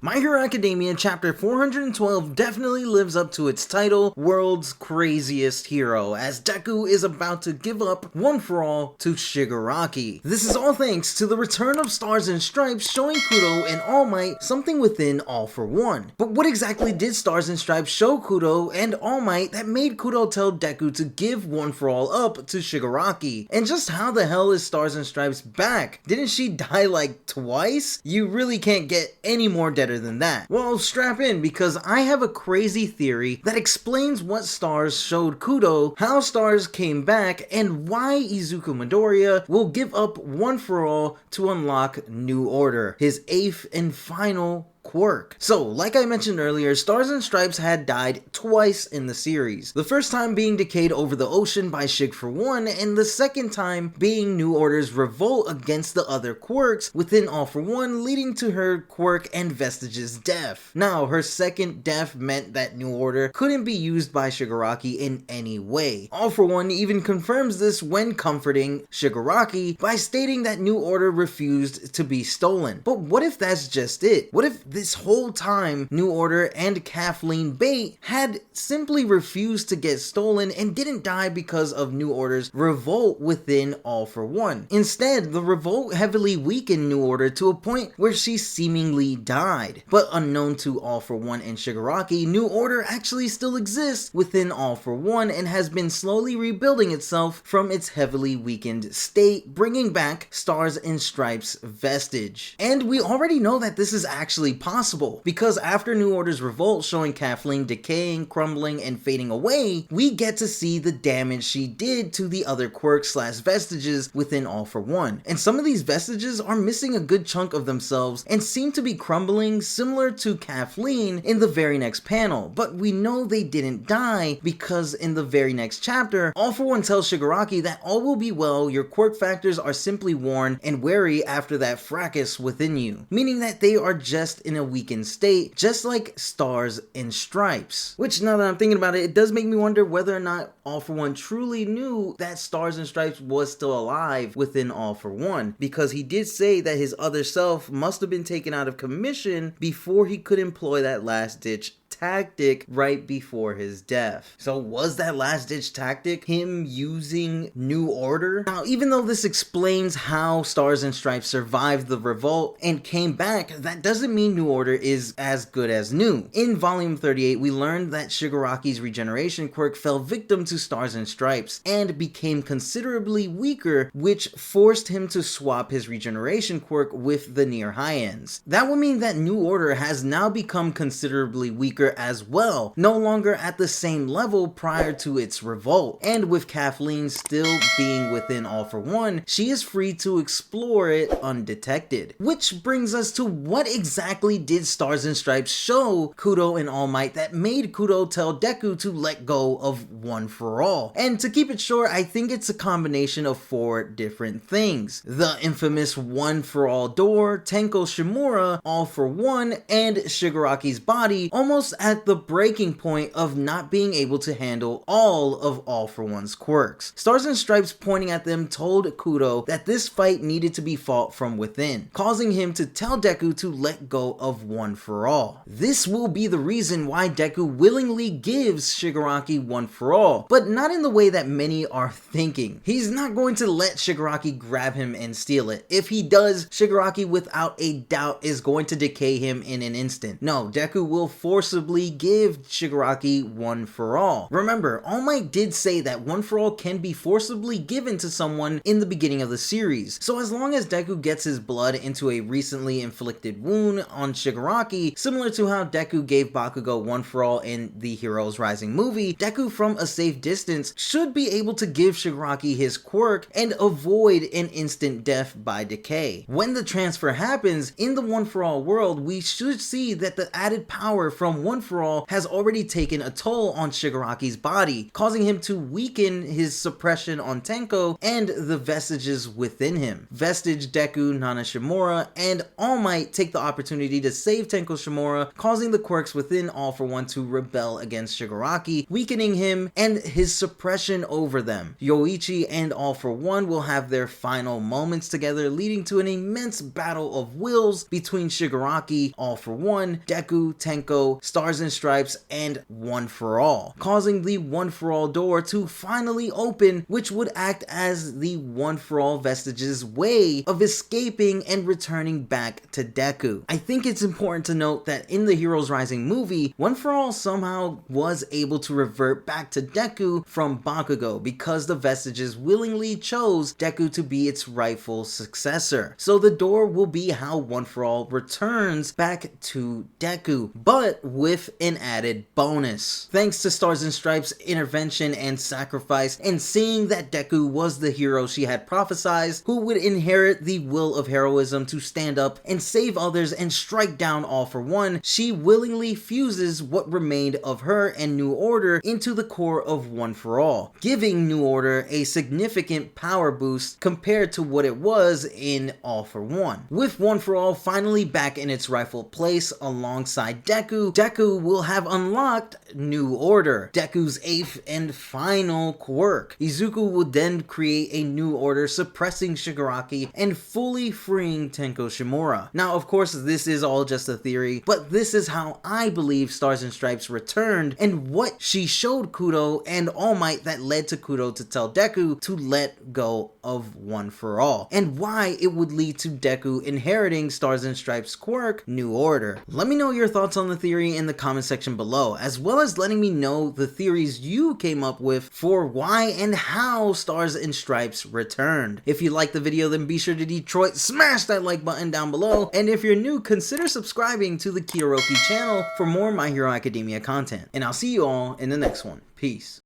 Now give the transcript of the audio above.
My Hero Academia chapter 412 definitely lives up to its title, World's Craziest Hero, as Deku is about to give up one for all to Shigaraki. This is all thanks to the return of Stars and Stripes showing Kudo and All Might something within All for One. But what exactly did Stars and Stripes show Kudo and All Might that made Kudo tell Deku to give one for all up to Shigaraki? And just how the hell is Stars and Stripes back? Didn't she die like twice? You really can't get any more dead than that. Well, strap in because I have a crazy theory that explains what Stars showed Kudo, how Stars came back, and why Izuku Midoriya will give up one for all to unlock New Order, his 8th and final Quirk. So, like I mentioned earlier, Stars and Stripes had died twice in the series. The first time being decayed over the ocean by Shig for one, and the second time being New Order's revolt against the other Quirks within All for One, leading to her Quirk and Vestige's death. Now, her second death meant that New Order couldn't be used by Shigaraki in any way. All for One even confirms this when comforting Shigaraki by stating that New Order refused to be stolen. But what if that's just it? What if this whole time New Order and Kathleen Bate had simply refused to get stolen and didn't die because of New Order's revolt within All for One? Instead, the revolt heavily weakened New Order to a point where she seemingly died. But unknown to All for One and Shigaraki, New Order actually still exists within All for One and has been slowly rebuilding itself from its heavily weakened state, bringing back Stars and Stripes Vestige. And we already know that this is actually possible, because after New Order's revolt showing Kathleen decaying, crumbling, and fading away, we get to see the damage she did to the other Quirks / Vestiges within All for One. And some of these Vestiges are missing a good chunk of themselves and seem to be crumbling similar to Kathleen in the very next panel, but we know they didn't die because in the very next chapter, All for One tells Shigaraki that all will be well, your Quirk factors are simply worn and wary after that fracas within you, meaning that they are just in a weakened state, just like Stars and Stripes. Which, now that I'm thinking about it, it does make me wonder whether or not All for One truly knew that Stars and Stripes was still alive within All for One, because he did say that his other self must have been taken out of commission before he could employ that last-ditch tactic right before his death. So was that last ditch tactic him using New Order? Now, even though this explains how Stars and Stripes survived the revolt and came back, that doesn't mean New Order is as good as new. In volume 38, we learned that Shigaraki's regeneration quirk fell victim to Stars and Stripes and became considerably weaker, which forced him to swap his regeneration quirk with the near high ends. That would mean that New Order has now become considerably weaker as well, no longer at the same level prior to its revolt. And with Kathleen still being within All for One, she is free to explore it undetected. Which brings us to what exactly did Stars and Stripes show Kudo and All Might that made Kudo tell Deku to let go of one for all? And to keep it short, I think it's a combination of 4 different things. The infamous one for all door, Tenko Shimura, All for One, and Shigaraki's body almost at the breaking point of not being able to handle all of All for One's quirks. Stars and Stripes pointing at them told Kudo that this fight needed to be fought from within, causing him to tell Deku to let go of one for all. This will be the reason why Deku willingly gives Shigaraki one for all, but not in the way that many are thinking. He's not going to let Shigaraki grab him and steal it. If he does, Shigaraki without a doubt is going to decay him in an instant. No, Deku will forcibly give Shigaraki one for all. Remember, All Might did say that one for all can be forcibly given to someone in the beginning of the series, so as long as Deku gets his blood into a recently inflicted wound on Shigaraki, similar to how Deku gave Bakugo one for all in the Heroes Rising movie, Deku from a safe distance should be able to give Shigaraki his quirk and avoid an instant death by decay. When the transfer happens, in the one for all world, we should see that the added power from one One For All has already taken a toll on Shigaraki's body, causing him to weaken his suppression on Tenko and the vestiges within him. Vestige, Deku, Nana Shimura, and All Might take the opportunity to save Tenko Shimura, causing the quirks within All For One to rebel against Shigaraki, weakening him and his suppression over them. Yoichi and All For One will have their final moments together, leading to an immense battle of wills between Shigaraki, All For One, Deku, Tenko, Stars and Stripes, and One For All, causing the One For All door to finally open, which would act as the One For All vestiges' way of escaping and returning back to Deku. I think it's important to note that in the Heroes Rising movie, One For All somehow was able to revert back to Deku from Bakugo because the vestiges willingly chose Deku to be its rightful successor. So the door will be how One For All returns back to Deku, but with an added bonus. Thanks to Stars and Stripes' intervention and sacrifice, and seeing that Deku was the hero she had prophesized, who would inherit the will of heroism to stand up and save others and strike down All For One, she willingly fuses what remained of her and New Order into the core of One For All, giving New Order a significant power boost compared to what it was in All For One. With One For All finally back in its rightful place alongside Deku, Deku will have unlocked New Order, Deku's 8th and final quirk. Izuku will then create a New Order suppressing Shigaraki and fully freeing Tenko Shimura. Now, of course, this is all just a theory, but this is how I believe Stars and Stripes returned and what she showed Kudo and All Might that led to Kudo to tell Deku to let go of One For All, and why it would lead to Deku inheriting Stars and Stripes' quirk, New Order. Let me know your thoughts on the theory in the comment section below, as well as letting me know the theories you came up with for why and how Stars and Stripes returned. If you liked the video, then be sure to Detroit smash that like button down below, and if you're new, consider subscribing to the Kiyoki channel for more My Hero Academia content. And I'll see you all in the next one. Peace.